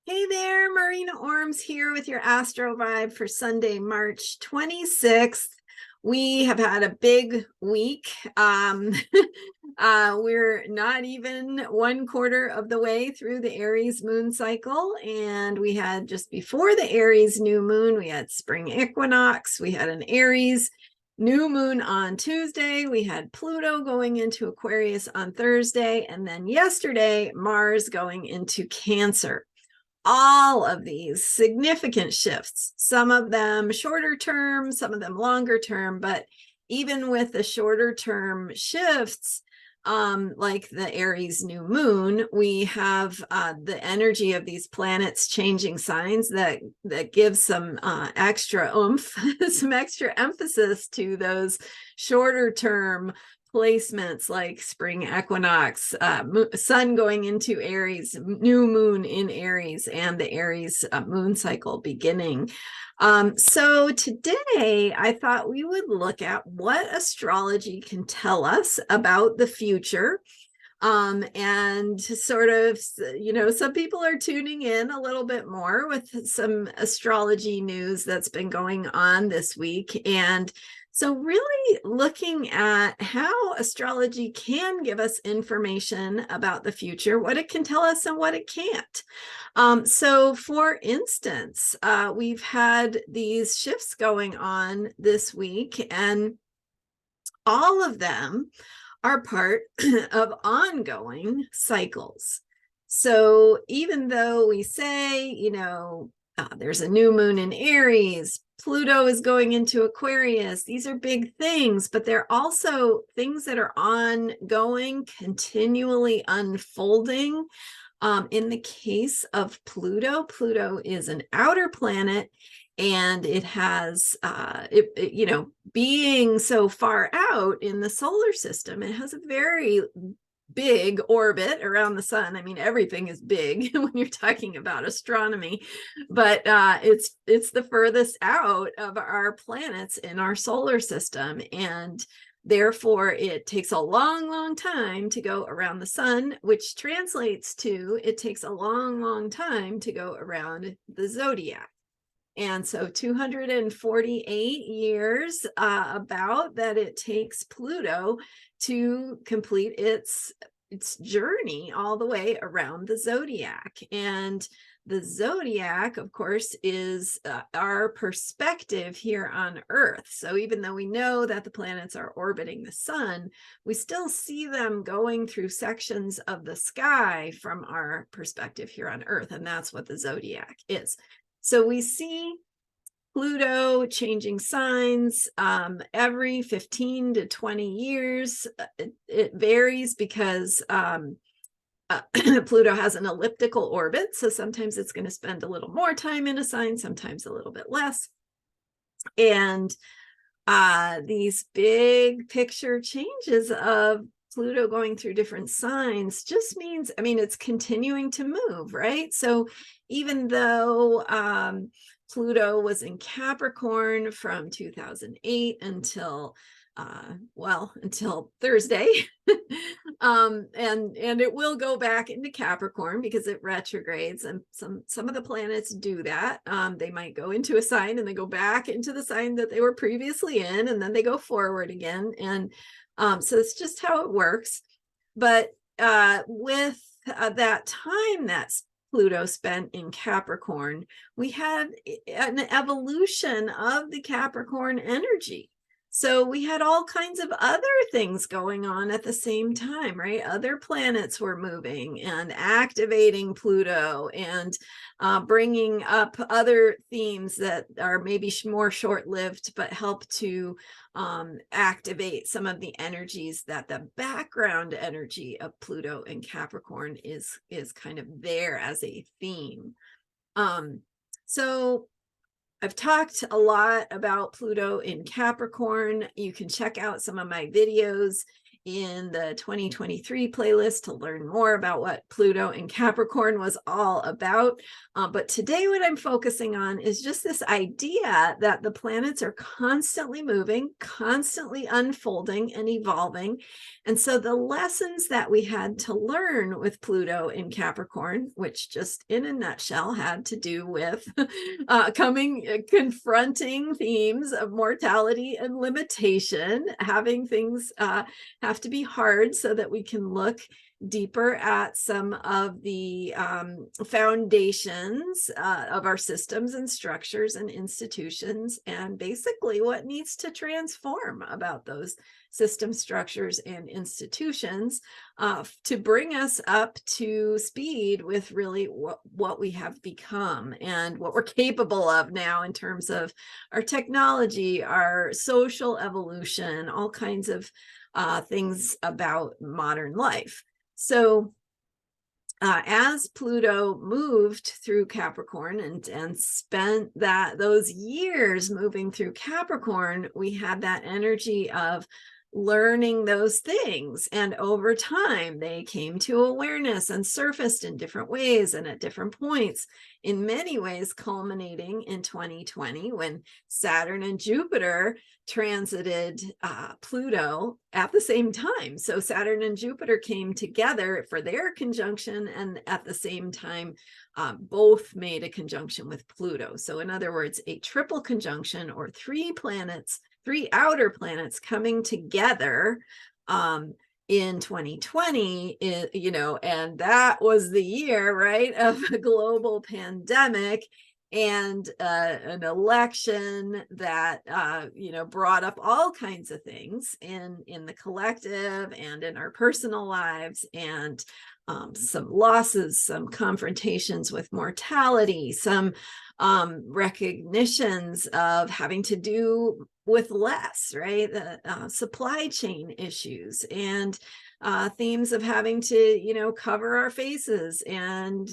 Hey there, Marina Orms here with your Astro Vibe for Sunday, March 26th. We have had a big week. We're not even 1/4 of the way through the Aries moon cycle, and we had just before the Aries new moon, we had spring equinox, we had an Aries new moon on Tuesday, we had Pluto going into Aquarius on Thursday, and then yesterday, Mars going into Cancer. All of these significant shifts, some of them shorter term, some of them longer term, but even with the shorter term shifts, like the Aries new moon, we have the energy of these planets changing signs that give some extra oomph, some extra emphasis to those shorter term placements like spring equinox, sun going into Aries, new moon in Aries, and the Aries moon cycle beginning. So today I thought we would look at what astrology can tell us about the future. And sort of, some people are tuning in a little bit more with some astrology news that's been going on this week. And so really looking at how astrology can give us information about the future, what it can tell us and what it can't. So for instance, we've had these shifts going on this week, and all of them are part of ongoing cycles. So even though we say, there's a new moon in Aries, Pluto is going into Aquarius, these are big things, but they're also things that are ongoing, continually unfolding. In the case of Pluto, Pluto is an outer planet, and it has, being so far out in the solar system, it has a very big orbit around the sun. I mean, everything is big when you're talking about astronomy, but it's the furthest out of our planets in our solar system, and therefore it takes a long time to go around the sun, which translates to it takes a long time to go around the zodiac. And so 248 years about that it takes Pluto to complete its journey all the way around the zodiac. And the zodiac, of course, is our perspective here on Earth. So even though we know that the planets are orbiting the sun, we still see them going through sections of the sky from our perspective here on Earth. And that's what the zodiac is. So we see Pluto changing signs every 15 to 20 years. It varies because Pluto has an elliptical orbit. So sometimes it's going to spend a little more time in a sign, sometimes a little bit less. And these big picture changes of Pluto going through different signs just means, it's continuing to move, right? So even though Pluto was in Capricorn from 2008 until Thursday, and it will go back into Capricorn because it retrogrades, and some of the planets do that. They might go into a sign and they go back into the sign that they were previously in, and then they go forward again. And so it's just how it works. But with that time that's Pluto spent in Capricorn, we had an evolution of the Capricorn energy. So we had all kinds of other things going on at the same time, right? Other planets were moving and activating Pluto and bringing up other themes that are maybe more short-lived, but help to activate some of the energies that the background energy of Pluto and Capricorn is kind of there as a theme. So I've talked a lot about Pluto in Capricorn. You can check out some of my videos in the 2023 playlist to learn more about what Pluto in Capricorn was all about. But today what I'm focusing on is just this idea that the planets are constantly moving, constantly unfolding and evolving. And so the lessons that we had to learn with Pluto in Capricorn, which just in a nutshell had to do with confronting themes of mortality and limitation, having things have to be hard so that we can look deeper at some of the foundations of our systems and structures and institutions, and basically what needs to transform about those system structures and institutions to bring us up to speed with really what we have become and what we're capable of now in terms of our technology, our social evolution, all kinds of things about modern life. So as Pluto moved through Capricorn and spent those years moving through Capricorn, we had that energy of learning those things, and over time they came to awareness and surfaced in different ways and at different points, in many ways culminating in 2020 when Saturn and Jupiter transited Pluto at the same time. So Saturn and Jupiter came together for their conjunction, and at the same time both made a conjunction with Pluto. So in other words, a triple conjunction, or three outer planets coming together in 2020, and that was the year, right, of a global pandemic and an election that brought up all kinds of things in the collective and in our personal lives, and some losses, some confrontations with mortality, some recognitions of having to do with less, right? The supply chain issues and themes of having to, cover our faces and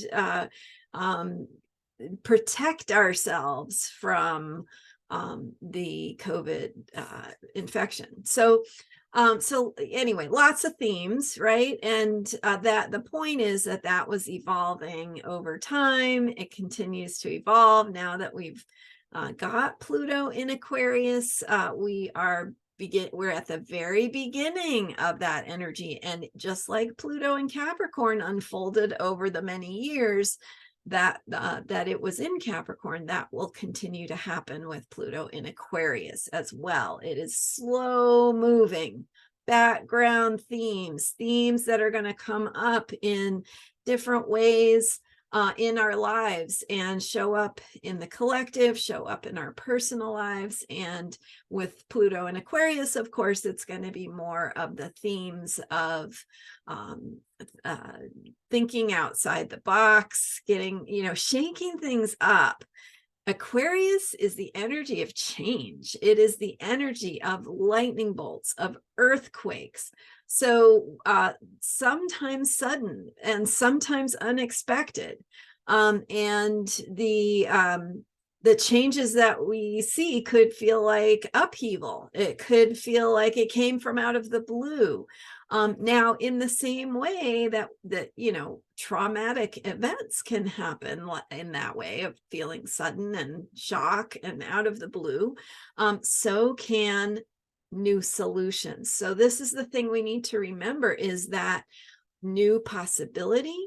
protect ourselves from the COVID infection. So anyway, lots of themes, right? And that the point is that was evolving over time. It continues to evolve now that we've got Pluto in Aquarius. We're at the very beginning of that energy, and just like Pluto in Capricorn unfolded over the many years that it was in Capricorn, that will continue to happen with Pluto in Aquarius as well. It is slow moving background themes that are going to come up in different ways in our lives and show up in the collective, show up in our personal lives. And with Pluto in Aquarius, of course, it's going to be more of the themes of thinking outside the box, getting, shaking things up. Aquarius is the energy of change. It is the energy of lightning bolts, of earthquakes. So sometimes sudden and sometimes unexpected. And the changes that we see could feel like upheaval. It could feel like it came from out of the blue. Now, in the same way that traumatic events can happen in that way of feeling sudden and shock and out of the blue, so can new solutions. So this is the thing we need to remember, is that new possibility,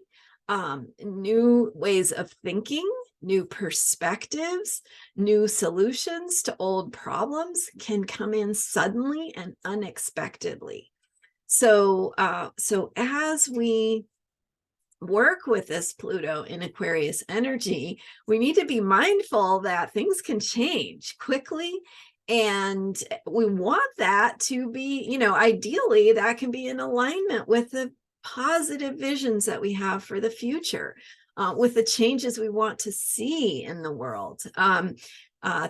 new ways of thinking, new perspectives, new solutions to old problems can come in suddenly and unexpectedly. So as we work with this Pluto in Aquarius energy, we need to be mindful that things can change quickly. And we want that to be, ideally that can be in alignment with the positive visions that we have for the future, with the changes we want to see in the world.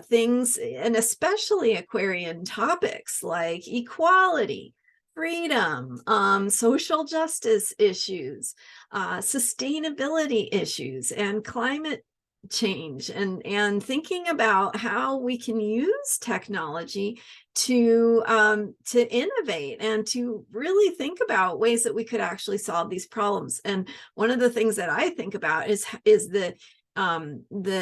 Things, and especially Aquarian topics like equality, freedom, social justice issues, sustainability issues, and climate change, and thinking about how we can use technology to innovate and to really think about ways that we could actually solve these problems. And one of the things that I think about is the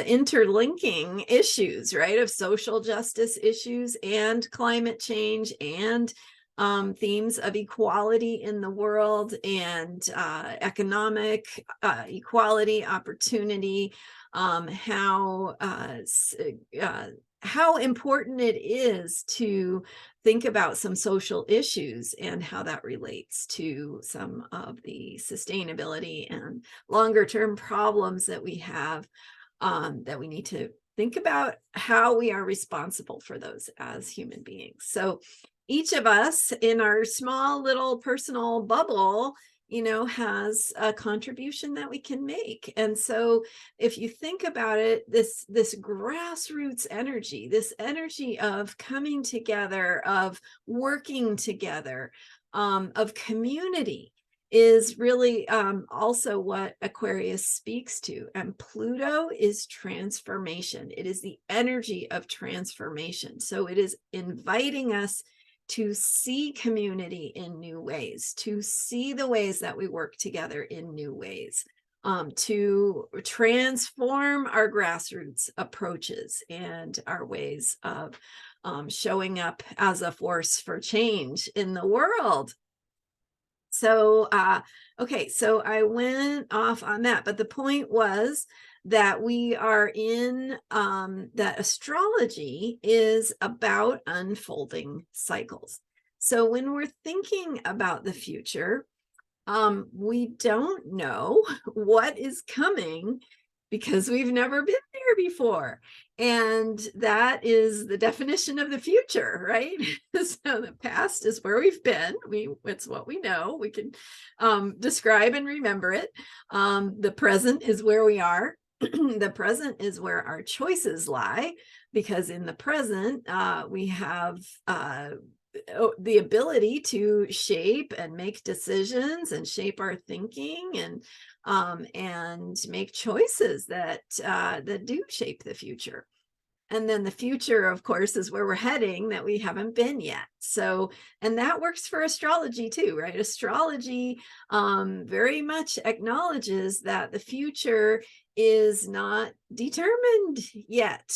interlinking issues, right, of social justice issues and climate change, and themes of equality in the world, and economic equality, opportunity, how important it is to think about some social issues and how that relates to some of the sustainability and longer term problems that we have, that we need to think about how we are responsible for those as human beings. So each of us in our small little personal bubble, has a contribution that we can make. And so if you think about it, this grassroots energy, this energy of coming together, of working together, of community, is really also what Aquarius speaks to. And Pluto is transformation. It is the energy of transformation. So it is inviting us to see community in new ways, to see the ways that we work together in new ways, to transform our grassroots approaches and our ways of showing up as a force for change in the world. So, okay, so I went off on that, but the point was that we are in, that astrology is about unfolding cycles. So when we're thinking about the future, we don't know what is coming because we've never been there before. And that is the definition of the future, right? So the past is where we've been. It's what we know. We can describe and remember it. The present is where we are. The present is where our choices lie, because in the present, we have the ability to shape and make decisions and shape our thinking, and make choices that do shape the future. And then the future, of course, is where we're heading, that we haven't been yet. So, and that works for astrology too, right? Astrology very much acknowledges that the future is not determined yet.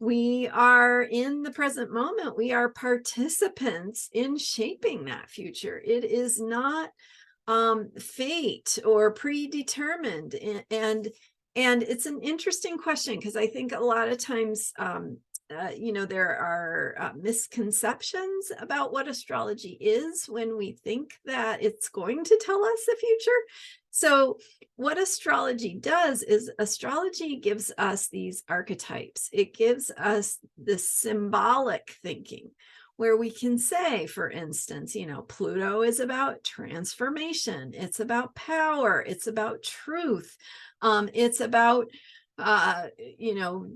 We are in the present moment. We are participants in shaping that future. It is not fate or predetermined. And it's an interesting question, because I think a lot of times, there are misconceptions about what astrology is when we think that it's going to tell us the future. So what astrology does is astrology gives us these archetypes. It gives us this symbolic thinking, where we can say, for instance, Pluto is about transformation. It's about power. It's about truth. It's about,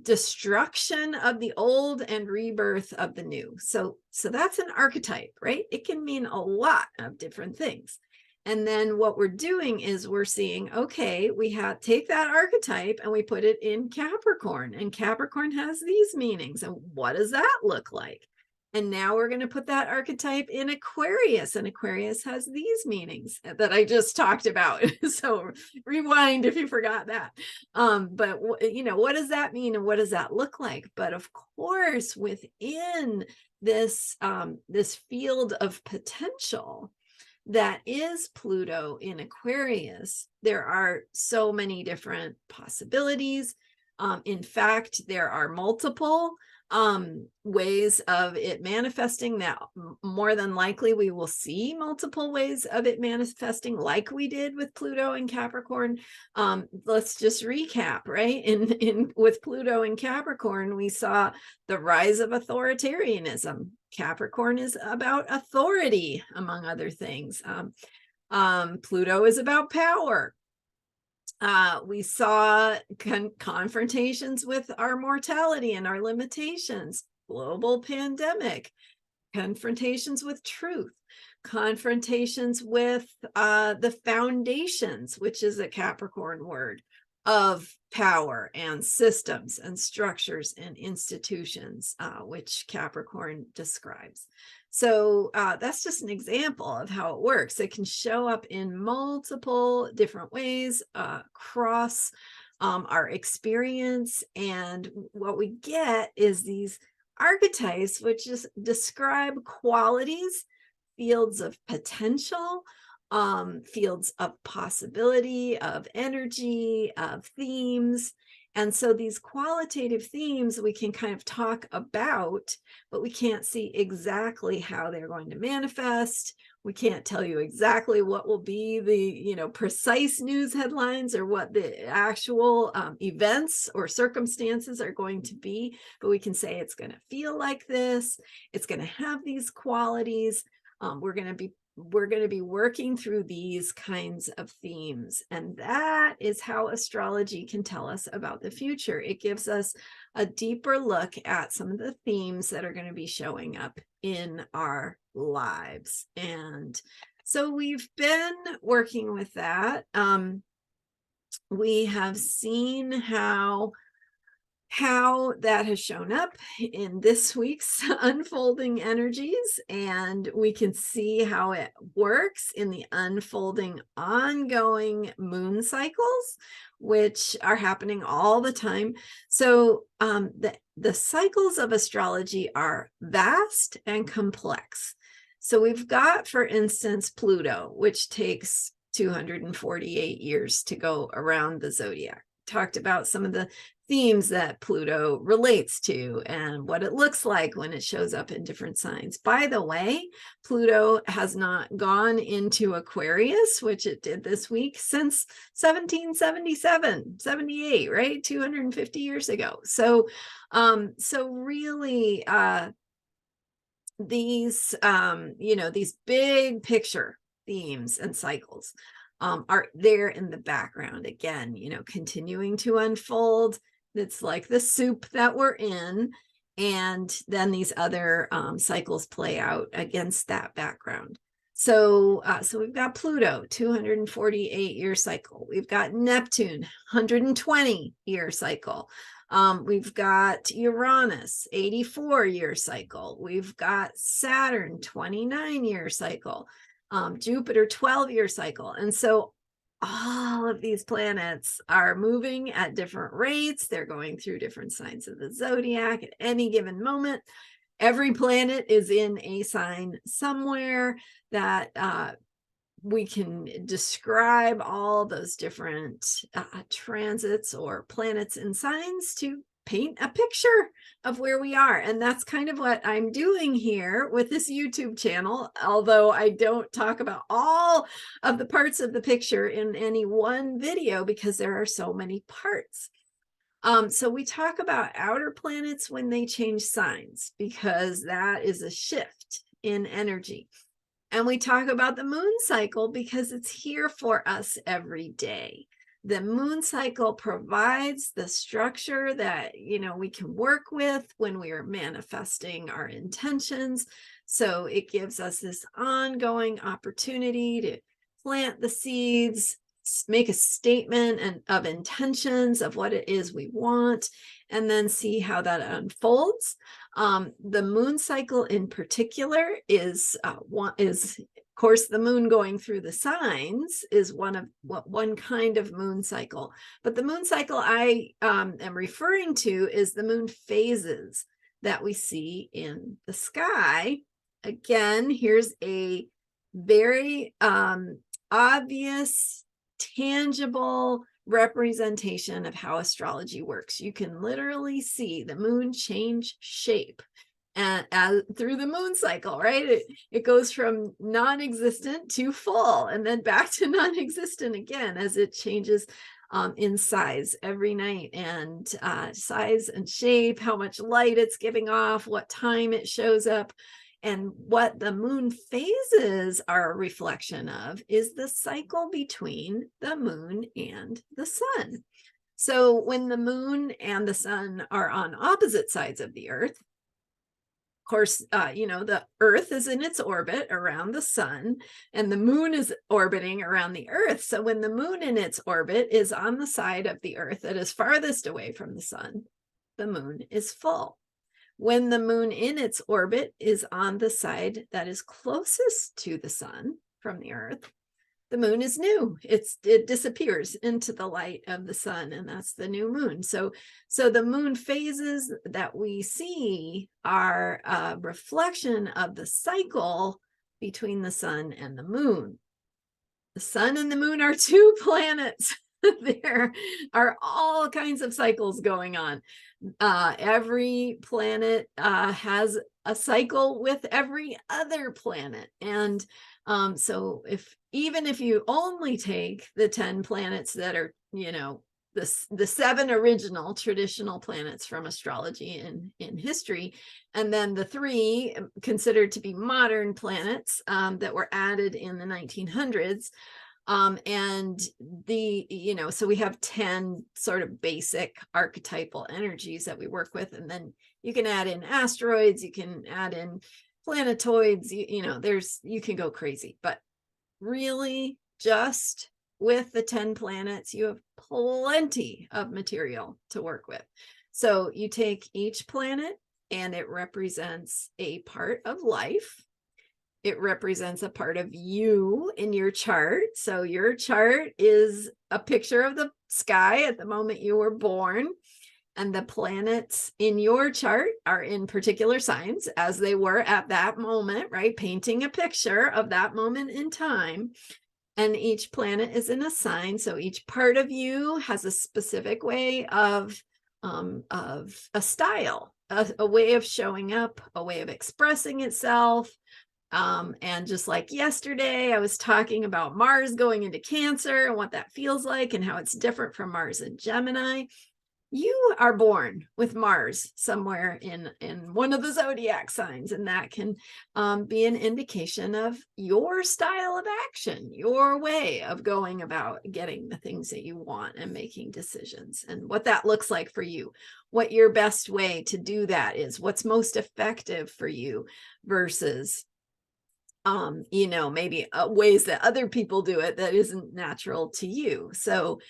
destruction of the old and rebirth of the new. So that's an archetype, right? It can mean a lot of different things. And then what we're doing is we're seeing, okay, we take that archetype and we put it in Capricorn, and Capricorn has these meanings. And what does that look like? And now we're going to put that archetype in Aquarius, and Aquarius has these meanings that I just talked about. So rewind if you forgot that. But what does that mean, and what does that look like? But of course, within this field of potential that is Pluto in Aquarius, there are so many different possibilities. In fact, there are multiple ways of it manifesting, that more than likely we will see multiple ways of it manifesting, like we did with Pluto and Capricorn. Let's just recap, right? With Pluto and Capricorn, we saw the rise of authoritarianism. Capricorn is about authority, among other things. Pluto is about power. We saw confrontations with our mortality and our limitations, global pandemic, confrontations with truth, confrontations with the foundations, which is a Capricorn word, of power and systems and structures and institutions, which Capricorn describes. So that's just an example of how it works. It can show up in multiple different ways across our experience. And what we get is these archetypes, which just describe qualities, fields of potential, fields of possibility, of energy, of themes. And so these qualitative themes we can kind of talk about, but we can't see exactly how they're going to manifest. We can't tell you exactly what will be the precise news headlines or what the actual events or circumstances are going to be, but we can say it's going to feel like this. It's going to have these qualities. We're going to be working through these kinds of themes. And that is how astrology can tell us about the future. It gives us a deeper look at some of the themes that are going to be showing up in our lives. And so we've been working with that. We have seen how that has shown up in this week's unfolding energies, and we can see how it works in the unfolding ongoing moon cycles, which are happening all the time. So the cycles of astrology are vast and complex. So we've got, for instance, Pluto, which takes 248 years to go around the zodiac. Talked about some of the themes that Pluto relates to and what it looks like when it shows up in different signs. By the way, Pluto has not gone into Aquarius, which it did this week, since 1777, 78, right? 250 years ago. So really, these big picture themes and cycles are there in the background, again, continuing to unfold. It's like the soup that we're in, and then these other cycles play out against that background. So we've got Pluto, 248-year cycle. We've got Neptune, 120-year cycle. We've got Uranus, 84-year cycle. We've got Saturn, 29-year cycle. Jupiter, 12-year cycle. And so all of these planets are moving at different rates. They're going through different signs of the zodiac at any given moment. Every planet is in a sign somewhere that we can describe all those different transits or planets and signs to paint a picture of where we are. And that's kind of what I'm doing here with this YouTube channel, although I don't talk about all of the parts of the picture in any one video because there are so many parts. So we talk about outer planets when they change signs, because that is a shift in energy. And we talk about the moon cycle because it's here for us every day. The moon cycle provides the structure that, we can work with when we are manifesting our intentions. So it gives us this ongoing opportunity to plant the seeds, make a statement of intentions of what it is we want, and then see how that unfolds. The moon cycle in particular is of course, the moon going through the signs is one kind of moon cycle. But the moon cycle I am referring to is the moon phases that we see in the sky. Again, here's a very obvious, tangible representation of how astrology works. You can literally see the moon change shape and through the moon cycle, right? It goes from non-existent to full, and then back to non-existent again as it changes in size every night, and size and shape, how much light it's giving off, what time it shows up. And what the moon phases are a reflection of is the cycle between the moon and the sun. So when the moon and the sun are on opposite sides of the earth, course, the Earth is in its orbit around the sun, and the moon is orbiting around the Earth. So when the moon in its orbit is on the side of the Earth that is farthest away from the sun, the moon is full. When the moon in its orbit is on the side that is closest to the sun from the Earth, the moon is new. It disappears into the light of the sun, and that's the new moon. So the moon phases that we see are a reflection of the cycle between the sun and the moon. The sun and the moon are two planets. There are all kinds of cycles going on. Every planet has a cycle with every other planet. And so even if you only take the 10 planets that are, the 7 original traditional planets from astrology in history, and then the 3 considered to be modern planets that were added in the 1900s, and so we have 10 sort of basic archetypal energies that we work with, and then you can add in asteroids, you can add in planetoids, you can go crazy, but really just with the 10 planets, you have plenty of material to work with. So you take each planet and it represents a part of life. It represents a part of you in your chart. So your chart is a picture of the sky at the moment you were born. And the planets in your chart are in particular signs as they were at that moment, right? Painting a picture of that moment in time. And each planet is in a sign. So each part of you has a specific way of a style, a way of showing up, a way of expressing itself. And just like yesterday, I was talking about Mars going into Cancer and what that feels like and how it's different from Mars in Gemini. You are born with Mars somewhere in one of the zodiac signs, and that can be an indication of your style of action, your way of going about getting the things that you want and making decisions, and what that looks like for you, what your best way to do that is, what's most effective for you versus maybe ways that other people do it that isn't natural to you. So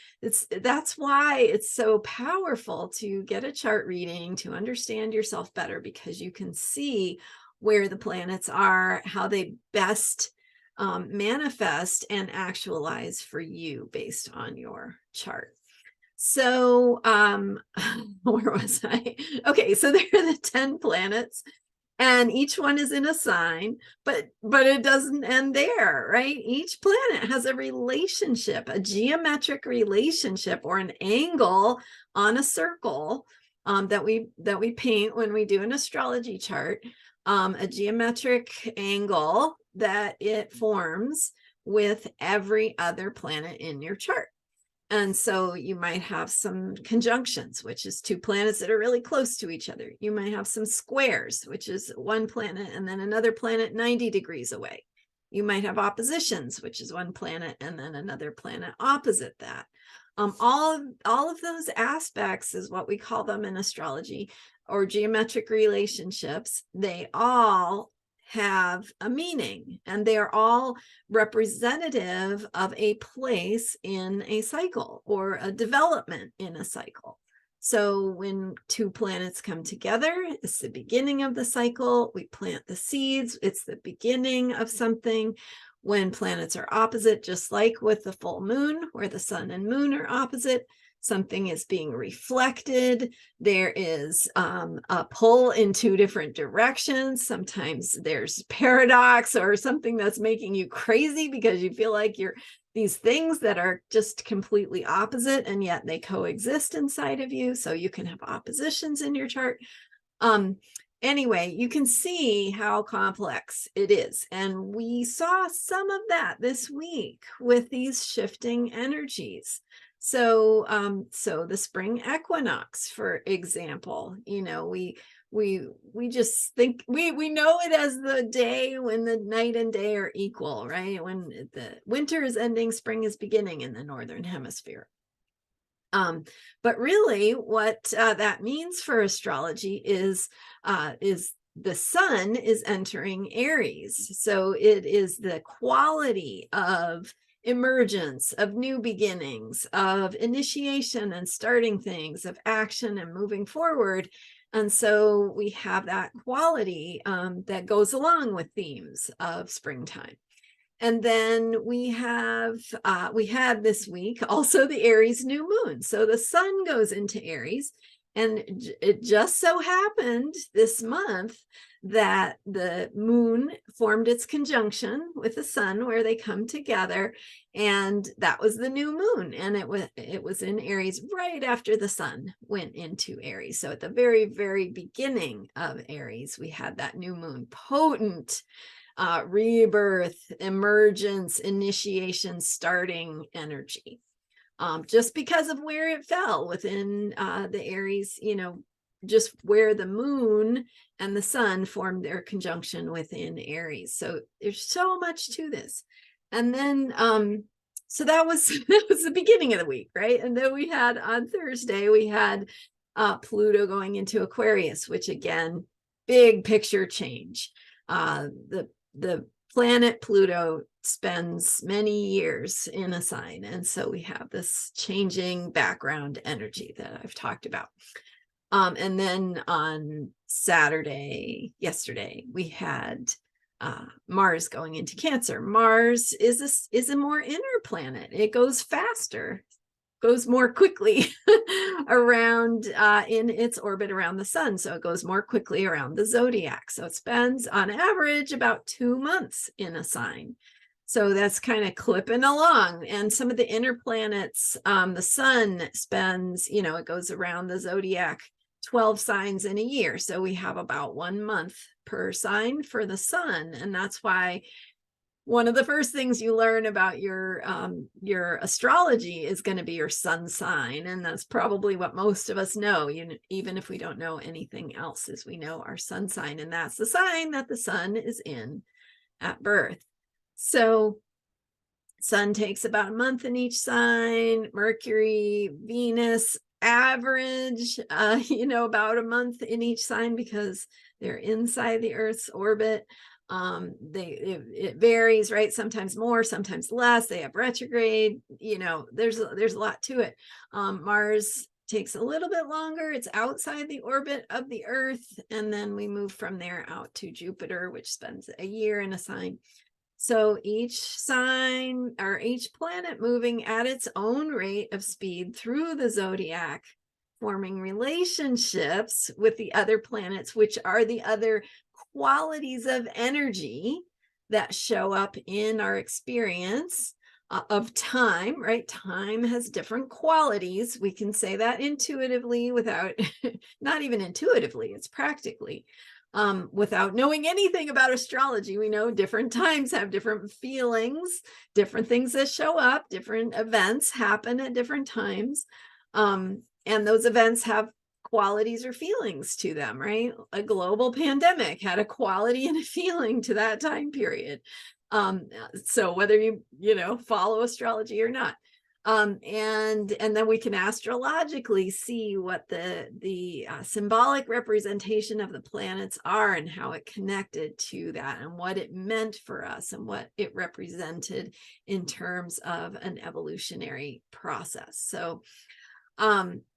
that's why it's so powerful to get a chart reading, to understand yourself better, because you can see where the planets are, how they best manifest and actualize for you based on your chart. So where was I? Okay, so there are the 10 planets. And each one is in a sign, but it doesn't end there, right? Each planet has a relationship, a geometric relationship or an angle on a circle that we paint when we do an astrology chart, a geometric angle that it forms with every other planet in your chart. And so you might have some conjunctions, which is 2 planets that are really close to each other. You might have some squares, which is one planet and then another planet 90 degrees away. You might have oppositions, which is one planet and then another planet opposite that. All of those aspects is what we call them in astrology, or geometric relationships. They all have a meaning, and they are all representative of a place in a cycle or a development in a cycle. So when 2 planets come together, it's the beginning of the cycle. We plant the seeds. It's the beginning of something. When planets are opposite, just like with the full moon, where the sun and moon are opposite, something is being reflected. There is a pull in 2 different directions. Sometimes there's paradox or something that's making you crazy because you feel like you're these things that are just completely opposite, and yet they coexist inside of you. So you can have oppositions in your chart. Anyway, you can see how complex it is. And we saw some of that this week with these shifting energies. So the spring equinox, for example, we just think we know it as the day when the night and day are equal, right? When the winter is ending, spring is beginning in the northern hemisphere. But really what that means for astrology is the sun is entering Aries. So it is the quality of emergence, of new beginnings, of initiation and starting things, of action and moving forward. And so we have that quality that goes along with themes of springtime. And then we had this week also the Aries new moon. So the sun goes into Aries, and it just so happened this month that the moon formed its conjunction with the sun, where they come together, and that was the new moon. And it was in Aries right after the sun went into Aries. So at the very, very beginning of Aries, we had that new moon, potent rebirth, emergence, initiation, starting energy. Just because of where it fell within the Aries, just where the moon and the sun formed their conjunction within Aries. So there's so much to this. And then, so that was the beginning of the week, right? And then we had on Thursday, we had Pluto going into Aquarius, which again, big picture change. The planet Pluto spends many years in a sign. And so we have this changing background energy that I've talked about. And then on yesterday, we had Mars going into Cancer. Mars is a more inner planet. It goes faster, goes more quickly around in its orbit around the sun. So it goes more quickly around the zodiac. So it spends on average about 2 months in a sign. So that's kind of clipping along. And some of the inner planets, the sun spends, it goes around the zodiac 12 signs in a year. So we have about 1 month per sign for the sun. And that's why one of the first things you learn about your astrology is going to be your sun sign. And that's probably what most of us know, even if we don't know anything else, is we know our sun sign. And that's the sign that the sun is in at birth. So sun takes about a month in each sign. Mercury, Venus, average, about a month in each sign because they're inside the Earth's orbit. It varies, right? Sometimes more, sometimes less. They have retrograde, there's a lot to it. Mars takes a little bit longer. It's outside the orbit of the Earth. And then we move from there out to Jupiter, which spends a year in a sign. So each sign or each planet moving at its own rate of speed through the zodiac, forming relationships with the other planets, which are the other qualities of energy that show up in our experience of time, right? Time has different qualities. We can say that intuitively without, not even intuitively, it's practically. Without knowing anything about astrology, we know different times have different feelings, different things that show up, different events happen at different times. And those events have qualities or feelings to them, right? A global pandemic had a quality and a feeling to that time period. So whether you follow astrology or not. And then we can astrologically see what the symbolic representation of the planets are and how it connected to that and what it meant for us and what it represented in terms of an evolutionary process. So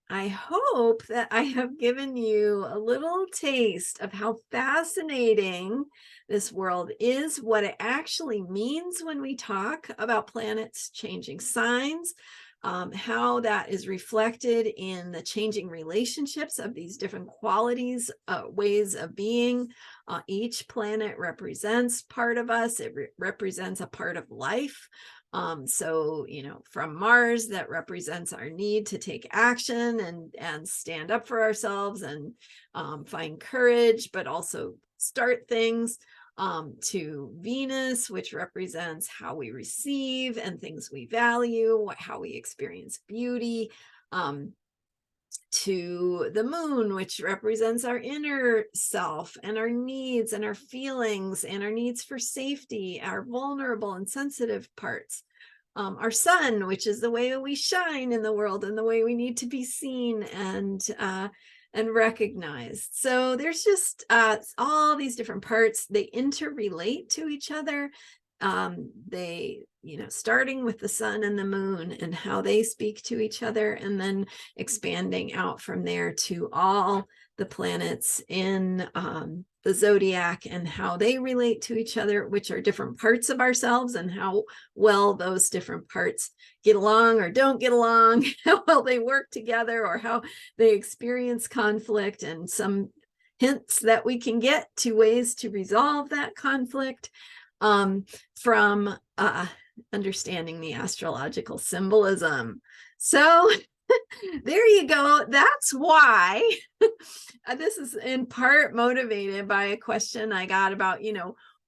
I hope that I have given you a little taste of how fascinating this world is, what it actually means when we talk about planets changing signs, how that is reflected in the changing relationships of these different qualities, ways of being. Each planet represents part of us. It represents a part of life. So, from Mars, that represents our need to take action and stand up for ourselves and find courage, but also start things, to Venus, which represents how we receive and things we value, how we experience beauty, to the moon, which represents our inner self and our needs and our feelings and our needs for safety, our vulnerable and sensitive parts. Our sun, which is the way we shine in the world and the way we need to be seen. And and recognized. So there's just all these different parts. They interrelate to each other. They, starting with the sun and the moon and how they speak to each other, and then expanding out from there to all the planets in the zodiac and how they relate to each other, which are different parts of ourselves, and how well those different parts get along or don't get along, how well they work together, or how they experience conflict, and some hints that we can get to ways to resolve that conflict from understanding the astrological symbolism. So there you go. That's why this is in part motivated by a question I got about,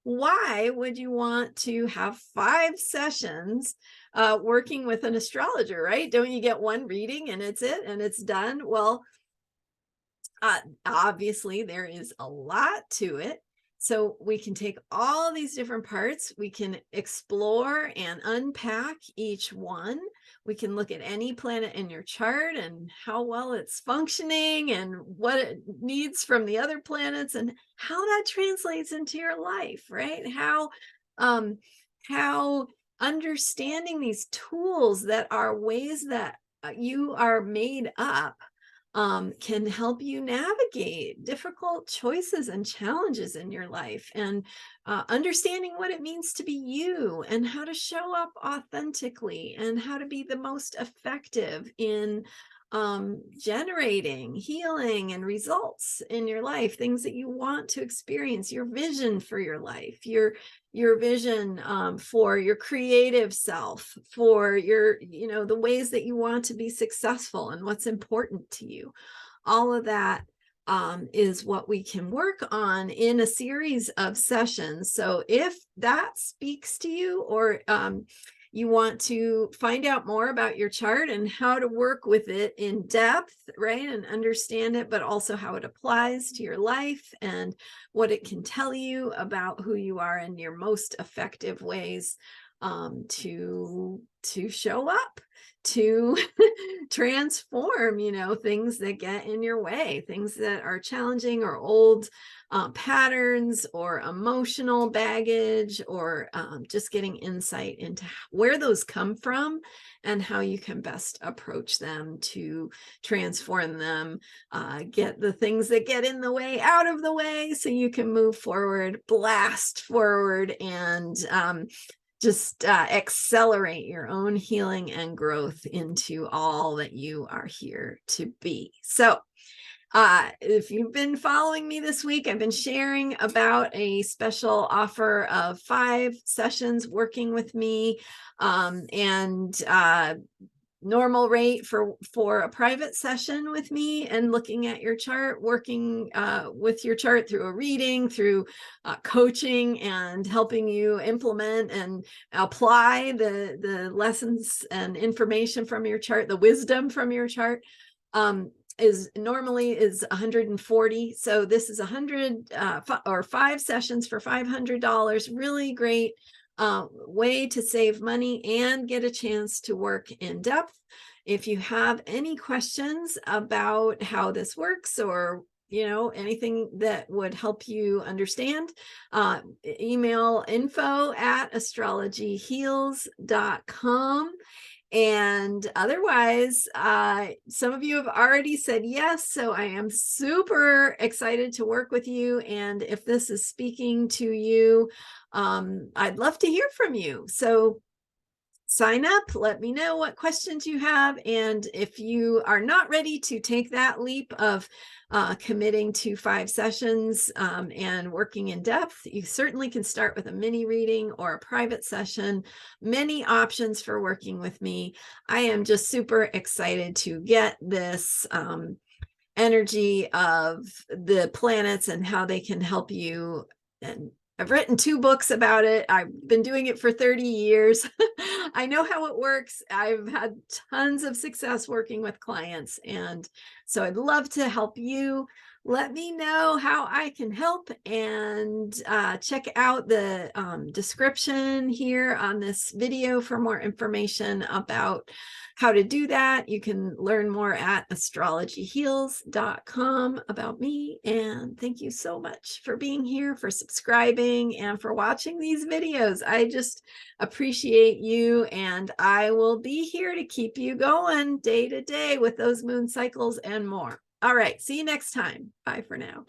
why would you want to have 5 sessions working with an astrologer, right? Don't you get one reading and it's done? Well, obviously there is a lot to it. So we can take all these different parts, we can explore and unpack each one. We can look at any planet in your chart and how well it's functioning and what it needs from the other planets and how that translates into your life, right? How understanding these tools that are ways that you are made up can help you navigate difficult choices and challenges in your life, and understanding what it means to be you and how to show up authentically and how to be the most effective in generating healing and results in your life, things that you want to experience, your vision for your life, your vision for your creative self, for your, the ways that you want to be successful and what's important to you. All of that is what we can work on in a series of sessions. So if that speaks to you, or you want to find out more about your chart and how to work with it in depth, right? And understand it, but also how it applies to your life and what it can tell you about who you are and your most effective ways to show up, to transform, things that get in your way, things that are challenging or old patterns or emotional baggage, or just getting insight into where those come from and how you can best approach them to transform them, get the things that get in the way out of the way so you can move forward, blast forward, and just accelerate your own healing and growth into all that you are here to be. So if you've been following me this week, I've been sharing about a special offer of 5 sessions working with me, and normal rate for a private session with me and looking at your chart, working with your chart through a reading, through coaching, and helping you implement and apply the lessons and information from your chart, the wisdom from your chart. Is normally $140. So this is 100 or 5 sessions for $500. Really great way to save money and get a chance to work in depth. If you have any questions about how this works, or anything that would help you understand, email info@astrologyheals.com. And otherwise, some of you have already said yes, so I am super excited to work with you. And if this is speaking to you, I'd love to hear from you. So sign up, let me know what questions you have. And if you are not ready to take that leap of committing to 5 sessions and working in depth, you certainly can start with a mini reading or a private session. Many options for working with me. I am just super excited to get this energy of the planets and how they can help you. And I've written 2 books about it. I've been doing it for 30 years. I know how it works. I've had tons of success working with clients. And so I'd love to help you let me know how I can help, and check out the description here on this video for more information about how to do that. You can learn more at astrologyheals.com about me. And thank you so much for being here, for subscribing, and for watching these videos. I just appreciate you, and I will be here to keep you going day to day with those moon cycles and more. All right, see you next time. Bye for now.